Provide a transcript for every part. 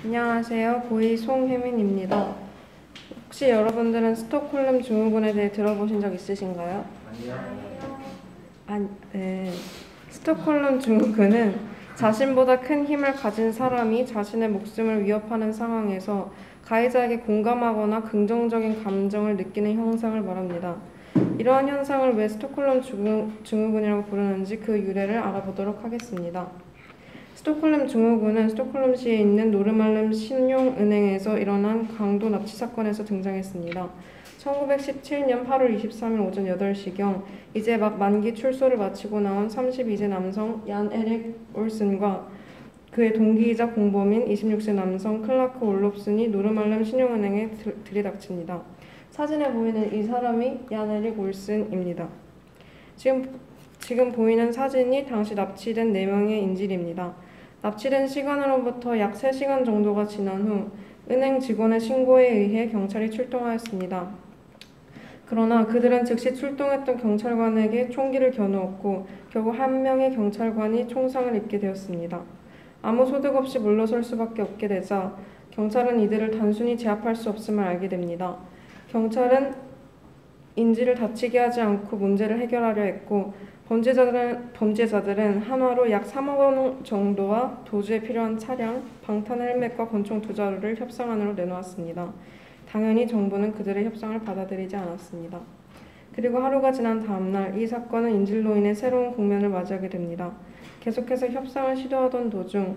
안녕하세요. 고2 송혜민입니다. 혹시 여러분들은 스톡홀름 증후군에 대해 들어보신 적 있으신가요? 네. 스톡홀름 증후군은 자신보다 큰 힘을 가진 사람이 자신의 목숨을 위협하는 상황에서 가해자에게 공감하거나 긍정적인 감정을 느끼는 현상을 말합니다. 이러한 현상을 왜 스톡홀름 증후군이라고 부르는지 그 유래를 알아보도록 하겠습니다. 스톡홀름 증후군은 스톡홀름시에 있는 노르말름 신용은행에서 일어난 강도 납치 사건에서 등장했습니다. 1917년 8월 23일 오전 8시경 이제 막 만기 출소를 마치고 나온 32세 남성 얀 에릭 올슨과 그의 동기이자 공범인 26세 남성 클라크 올롭슨이 노르말름 신용은행에 들이닥칩니다. 사진에 보이는 이 사람이 얀 에릭 올슨입니다. 지금 보이는 사진이 당시 납치된 4명의 인질입니다. 납치된 시간으로부터 약 3시간 정도가 지난 후 은행 직원의 신고에 의해 경찰이 출동하였습니다. 그러나 그들은 즉시 출동했던 경찰관에게 총기를 겨누었고 결국 한 명의 경찰관이 총상을 입게 되었습니다. 아무 소득 없이 물러설 수밖에 없게 되자 경찰은 이들을 단순히 제압할 수 없음을 알게 됩니다. 경찰은 인질을 다치게 하지 않고 문제를 해결하려 했고 범죄자들은 한화로 약 3억 원 정도와 도주에 필요한 차량, 방탄 헬멧과 권총 2자루를 협상안으로 내놓았습니다. 당연히 정부는 그들의 협상을 받아들이지 않았습니다. 그리고 하루가 지난 다음 날 이 사건은 인질로 인해 새로운 국면을 맞이하게 됩니다. 계속해서 협상을 시도하던 도중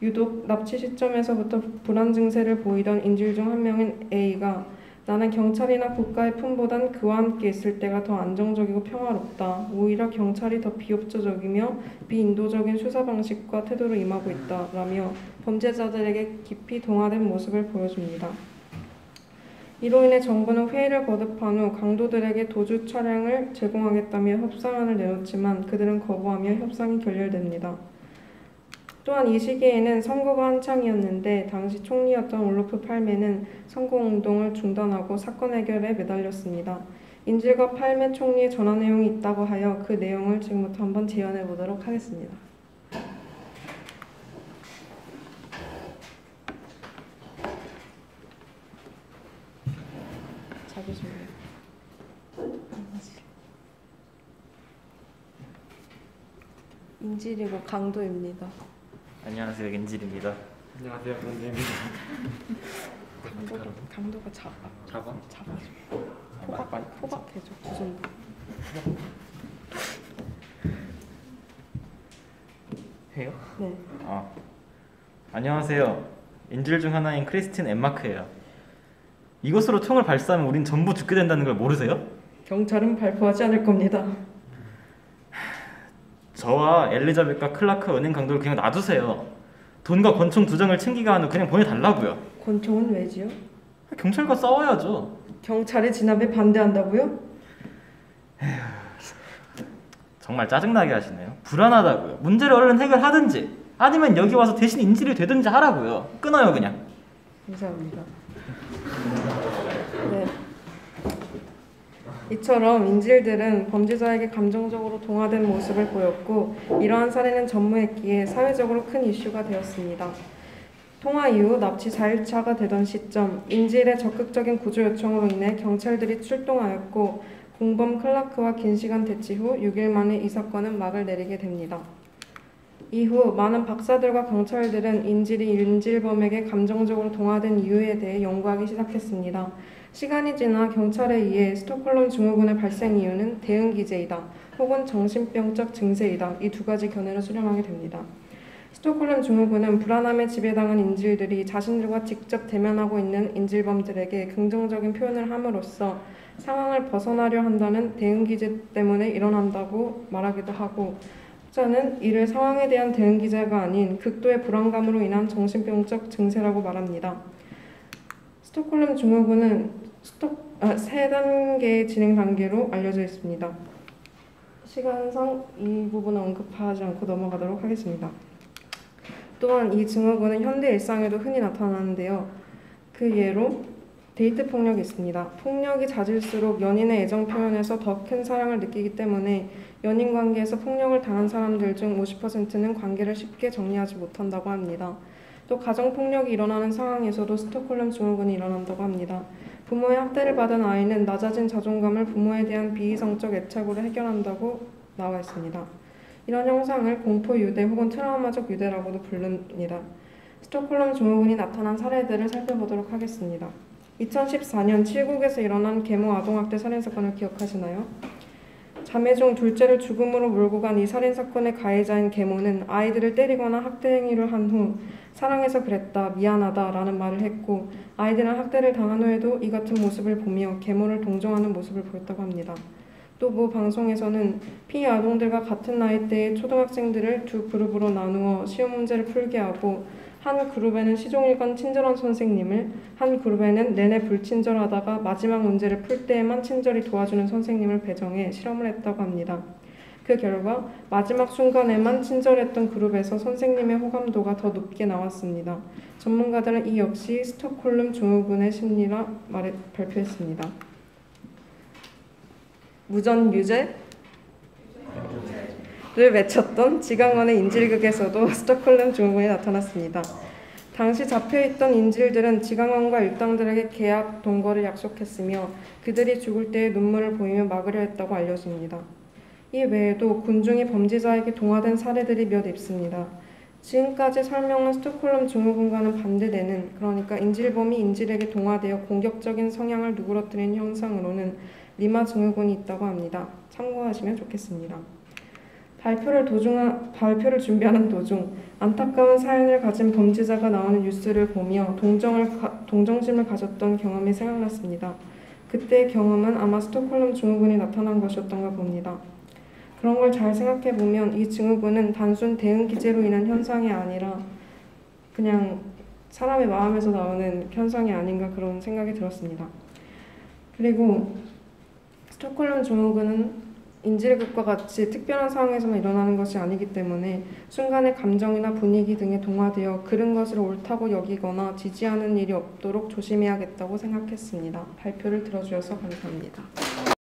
유독 납치 시점에서부터 불안 증세를 보이던 인질 중 한 명인 A가 나는 경찰이나 국가의 품보단 그와 함께 있을 때가 더 안정적이고 평화롭다. 오히려 경찰이 더 비협조적이며 비인도적인 수사 방식과 태도로 임하고 있다. 라며 범죄자들에게 깊이 동화된 모습을 보여줍니다. 이로 인해 정부는 회의를 거듭한 후 강도들에게 도주 차량을 제공하겠다며 협상안을 내놓지만 그들은 거부하며 협상이 결렬됩니다. 또한 이 시기에는 선거가 한창이었는데 당시 총리였던 올로프 팔메는 선거운동을 중단하고 사건 해결에 매달렸습니다. 인질과 팔메 총리의 전화 내용이 있다고 하여 그 내용을 지금부터 한번 재현해 보도록 하겠습니다. 자기소개. 인질이고 강도입니다. 안녕하세요, 인질입니다. 안녕하세요, 변재입니다. 강도가 잡아줘. 포박해줘. 그 정도. 해요? 네. 안녕하세요. 인질 중 하나인 크리스틴 엠마크예요. 이것으로 총을 발사하면 우린 전부 죽게 된다는 걸 모르세요? 경찰은 발표하지 않을 겁니다. 저와 엘리자벳과 클라크 은행 강도를 그냥 놔두세요. 돈과 권총 2장을 챙기가 한 후 그냥 보내달라고요. 권총은 왜지요? 경찰과 싸워야죠. 경찰의 진압에 반대한다고요? 정말 짜증나게 하시네요. 불안하다고요. 문제를 얼른 해결하든지 아니면 여기 와서 대신 인질이 되든지 하라고요. 끊어요 그냥. 감사합니다. 네. 이처럼 인질들은 범죄자에게 감정적으로 동화된 모습을 보였고 이러한 사례는 전무했기에 사회적으로 큰 이슈가 되었습니다. 통화 이후 납치 4일차가 되던 시점 인질의 적극적인 구조 요청으로 인해 경찰들이 출동하였고 공범 클라크와 긴 시간 대치 후 6일 만에 이 사건은 막을 내리게 됩니다. 이후 많은 박사들과 경찰들은 인질이 인질범에게 감정적으로 동화된 이유에 대해 연구하기 시작했습니다. 시간이 지나 경찰에 의해 스톡홀름 증후군의 발생 이유는 대응기제이다 혹은 정신병적 증세이다 이 2가지 견해를 수렴하게 됩니다. 스톡홀름 증후군은 불안함에 지배당한 인질들이 자신들과 직접 대면하고 있는 인질범들에게 긍정적인 표현을 함으로써 상황을 벗어나려 한다는 대응기제 때문에 일어난다고 말하기도 하고 학자는 이를 상황에 대한 대응기제가 아닌 극도의 불안감으로 인한 정신병적 증세라고 말합니다. 스톡홀름 증후군은 3단계의 진행 단계로 알려져 있습니다. 시간상 이 부분은 언급하지 않고 넘어가도록 하겠습니다. 또한 이 증후군은 현대 일상에도 흔히 나타나는데요. 그 예로 데이트 폭력이 있습니다. 폭력이 잦을수록 연인의 애정 표현에서 더 큰 사랑을 느끼기 때문에 연인 관계에서 폭력을 당한 사람들 중 50%는 관계를 쉽게 정리하지 못한다고 합니다. 또 가정폭력이 일어나는 상황에서도 스톡홀름 증후군이 일어난다고 합니다. 부모의 학대를 받은 아이는 낮아진 자존감을 부모에 대한 비이성적 애착으로 해결한다고 나와 있습니다. 이런 형상을 공포 유대 혹은 트라우마적 유대라고도 부릅니다. 스톡홀름 증후군이 나타난 사례들을 살펴보도록 하겠습니다. 2014년 칠곡에서 일어난 계모 아동학대 살인사건을 기억하시나요? 자매 중 둘째를 죽음으로 몰고 간 이 살인사건의 가해자인 계모는 아이들을 때리거나 학대 행위를 한 후 사랑해서 그랬다, 미안하다 라는 말을 했고 아이들은 학대를 당한 후에도 이 같은 모습을 보며 계모를 동정하는 모습을 보였다고 합니다. 또 모 방송에서는 피아동들과 같은 나이대의 초등학생들을 두 그룹으로 나누어 시험 문제를 풀게 하고 한 그룹에는 시종일관 친절한 선생님을, 한 그룹에는 내내 불친절하다가 마지막 문제를 풀 때에만 친절히 도와주는 선생님을 배정해 실험을 했다고 합니다. 그 결과 마지막 순간에만 친절했던 그룹에서 선생님의 호감도가 더 높게 나왔습니다. 전문가들은 이 역시 스톡홀름 증후군의 심리라 발표했습니다. 무전유죄? 를 외쳤던 지강원의 인질극에서도 스톡홀름 증후군이 나타났습니다. 당시 잡혀있던 인질들은 지강원과 일당들에게 계약 동거를 약속했으며 그들이 죽을 때의 눈물을 보이며 막으려 했다고 알려집니다. 이 외에도 군중이 범죄자에게 동화된 사례들이 몇 있습니다. 지금까지 설명한 스톡홀름 증후군과는 반대되는, 그러니까 인질범이 인질에게 동화되어 공격적인 성향을 누그러뜨리는 현상으로는 리마 증후군이 있다고 합니다. 참고하시면 좋겠습니다. 발표를 준비하는 도중 안타까운 사연을 가진 범죄자가 나오는 뉴스를 보며 동정심을 가졌던 경험이 생각났습니다. 그때의 경험은 아마 스톡홀름 증후군이 나타난 것이었던가 봅니다. 그런 걸 잘 생각해보면 이 증후군은 단순 대응 기제로 인한 현상이 아니라 그냥 사람의 마음에서 나오는 현상이 아닌가 그런 생각이 들었습니다. 그리고 스톡홀름 증후군은 인질극과 같이 특별한 상황에서만 일어나는 것이 아니기 때문에 순간의 감정이나 분위기 등에 동화되어 그른 것을 옳다고 여기거나 지지하는 일이 없도록 조심해야겠다고 생각했습니다. 발표를 들어주셔서 감사합니다.